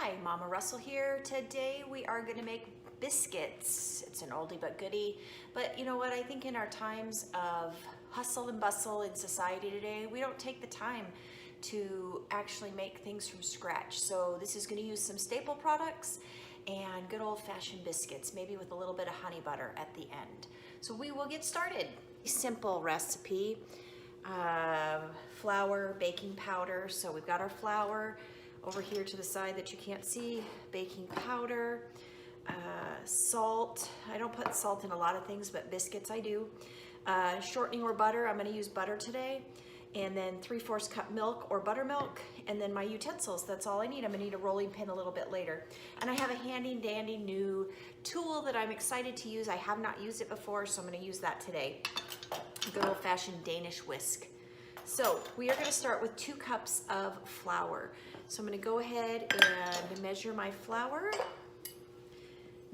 Hi, Mama Russell here. Today we are going to make biscuits. It's an oldie but goodie, but you know what? I think in our times of hustle and bustle in society today, we don't take the time to actually make things from scratch. So this is going to use some staple products and good old-fashioned biscuits, maybe with a little bit of honey butter at the end. So we will get started. Simple recipe. Flour, baking powder. So we've got our flour over here to the side that you can't see, baking powder, salt. I don't put salt in a lot of things, but biscuits I do. Shortening or butter, I'm gonna use butter today. And then 3/4 cup milk or buttermilk, and then my utensils, that's all I need. I'm gonna need a rolling pin a little bit later. And I have a handy dandy new tool that I'm excited to use. I have not used it before, so I'm gonna use that today. Good old fashioned Danish whisk. So we are gonna start with 2 cups of flour. So I'm gonna go ahead and measure my flour.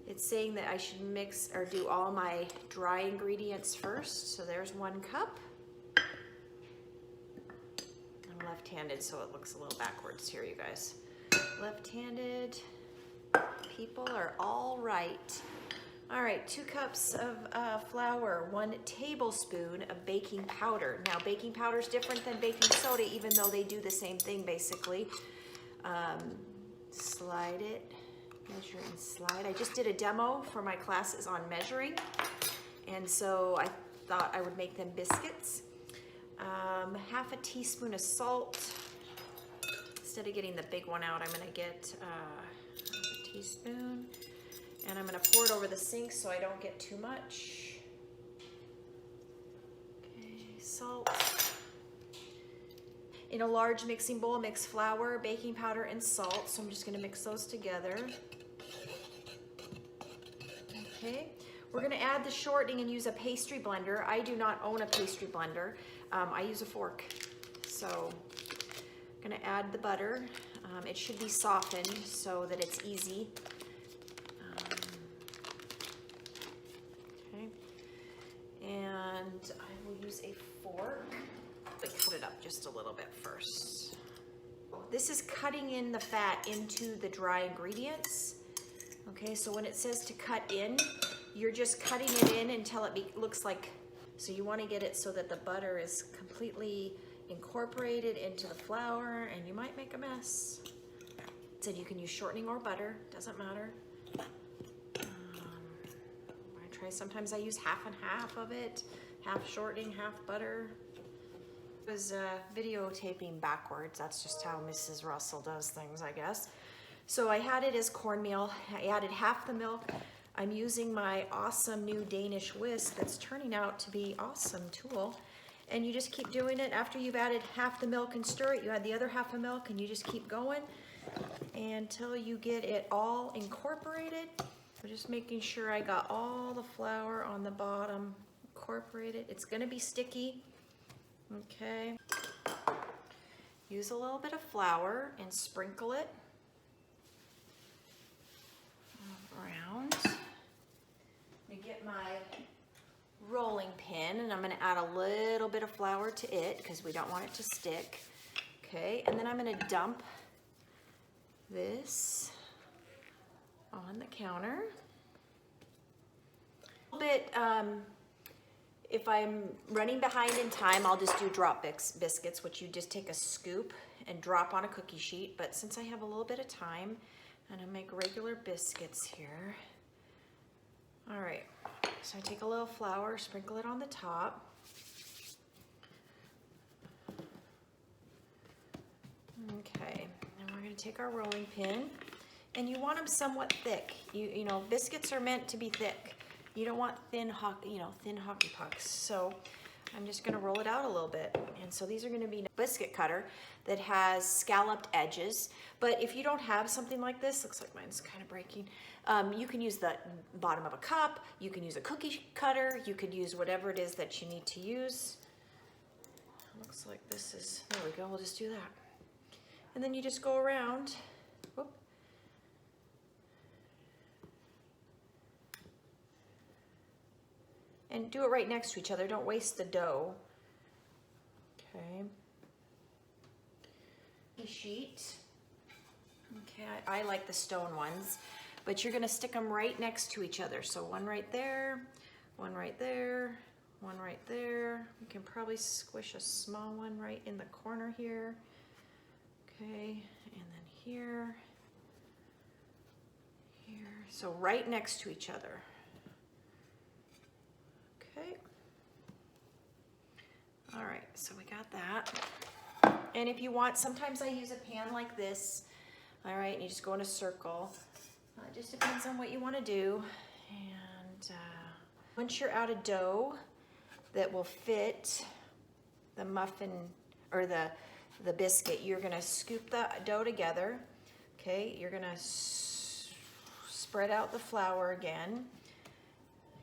It's saying that I should mix or do all my dry ingredients first. So there's 1 cup. I'm left-handed, so it looks a little backwards here, you guys. Left-handed people are all right. All right, 2 cups of flour, 1 tablespoon of baking powder. Now, baking powder is different than baking soda, even though they do the same thing, basically. Slide it, measure and slide. I just did a demo for my classes on measuring, and so I thought I would make them biscuits. 1/2 teaspoon of salt. Instead of getting the big one out, I'm gonna get 1/2 teaspoon. And I'm gonna pour it over the sink so I don't get too much. Okay, salt. In a large mixing bowl, mix flour, baking powder, and salt. So I'm just gonna mix those together. Okay, we're gonna add the shortening and use a pastry blender. I do not own a pastry blender. I use a fork. So I'm gonna add the butter. It should be softened so that it's easy. And I will use a fork, but cut it up just a little bit first. This is cutting in the fat into the dry ingredients. Okay, so when it says to cut in, you're just cutting it in until it looks like, so you want to get it so that the butter is completely incorporated into the flour, and you might make a mess. So you can use shortening or butter, doesn't matter. Sometimes I use 1/2 and 1/2 of it, 1/2 shortening, 1/2 butter. I was videotaping backwards. That's just how Mrs. Russell does things, I guess. So I had it as cornmeal. I added 1/2 the milk. I'm using my awesome new Danish whisk that's turning out to be awesome tool. And you just keep doing it. After you've added 1/2 the milk and stir it, you add the other 1/2 of milk, and you just keep going until you get it all incorporated. I'm just making sure I got all the flour on the bottom incorporated. It's gonna be sticky, okay? Use a little bit of flour and sprinkle it around. I'm gonna get my rolling pin, and I'm gonna add a little bit of flour to it because we don't want it to stick, okay? And then I'm gonna dump this on the counter. A little bit, if I'm running behind in time, I'll just do drop biscuits, which you just take a scoop and drop on a cookie sheet. But since I have a little bit of time, I'm gonna make regular biscuits here. All right, so I take a little flour, sprinkle it on the top. Okay, and we're gonna take our rolling pin. And you want them somewhat thick. You know, biscuits are meant to be thick. You don't want thin hockey pucks. So I'm just gonna roll it out a little bit. And so these are gonna be a biscuit cutter that has scalloped edges. But if you don't have something like this, looks like mine's kind of breaking. You can use the bottom of a cup. You can use a cookie cutter. You could use whatever it is that you need to use. Looks like this is, there we go, we'll just do that. And then you just go around. Whoop. And do it right next to each other. Don't waste the dough. Okay. Sheet. Okay. Okay, I like the stone ones, but you're gonna stick them right next to each other. So one right there, one right there, one right there. You can probably squish a small one right in the corner here. Okay, and then here, here. So right next to each other. Okay. All right, so we got that. And if you want, sometimes I use a pan like this. All right, and you just go in a circle. It just depends on what you want to do. And once you're out of dough that will fit the muffin or the biscuit, you're gonna scoop the dough together. Okay, you're gonna spread out the flour again.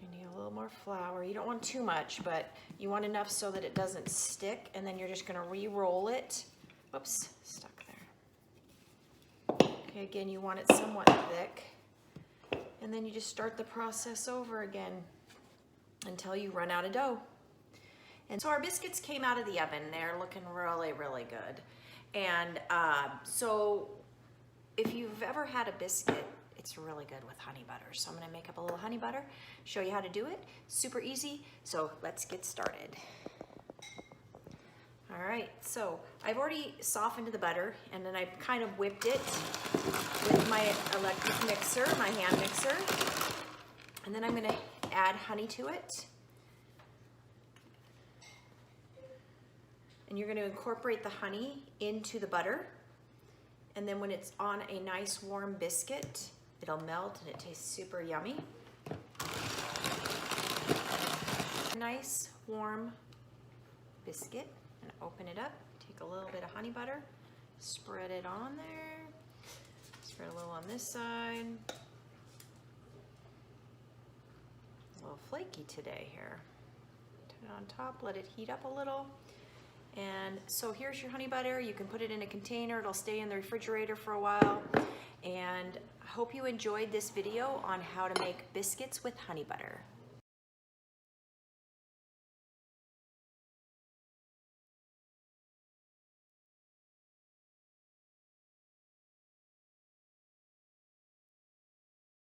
You need a little more flour. You don't want too much, but you want enough so that it doesn't stick, and then you're just gonna re-roll it. Whoops, stuck there. Okay, again, you want it somewhat thick, and then you just start the process over again until you run out of dough. And so our biscuits came out of the oven. They're looking really, really good. And so if you've ever had a biscuit, it's really good with honey butter. So I'm gonna make up a little honey butter, show you how to do it. Super easy, so let's get started. All right, so I've already softened the butter, and then I've kind of whipped it with my electric mixer, my hand mixer. And then I'm gonna add honey to it. And you're going to incorporate the honey into the butter. And then when it's on a nice warm biscuit, it'll melt and it tastes super yummy. Nice warm biscuit, and open it up. Take a little bit of honey butter, spread it on there. Spread a little on this side. A little flaky today here. Turn it on top, let it heat up a little. And so here's your honey butter. You can put it in a container. It'll stay in the refrigerator for a while. And I hope you enjoyed this video on how to make biscuits with honey butter.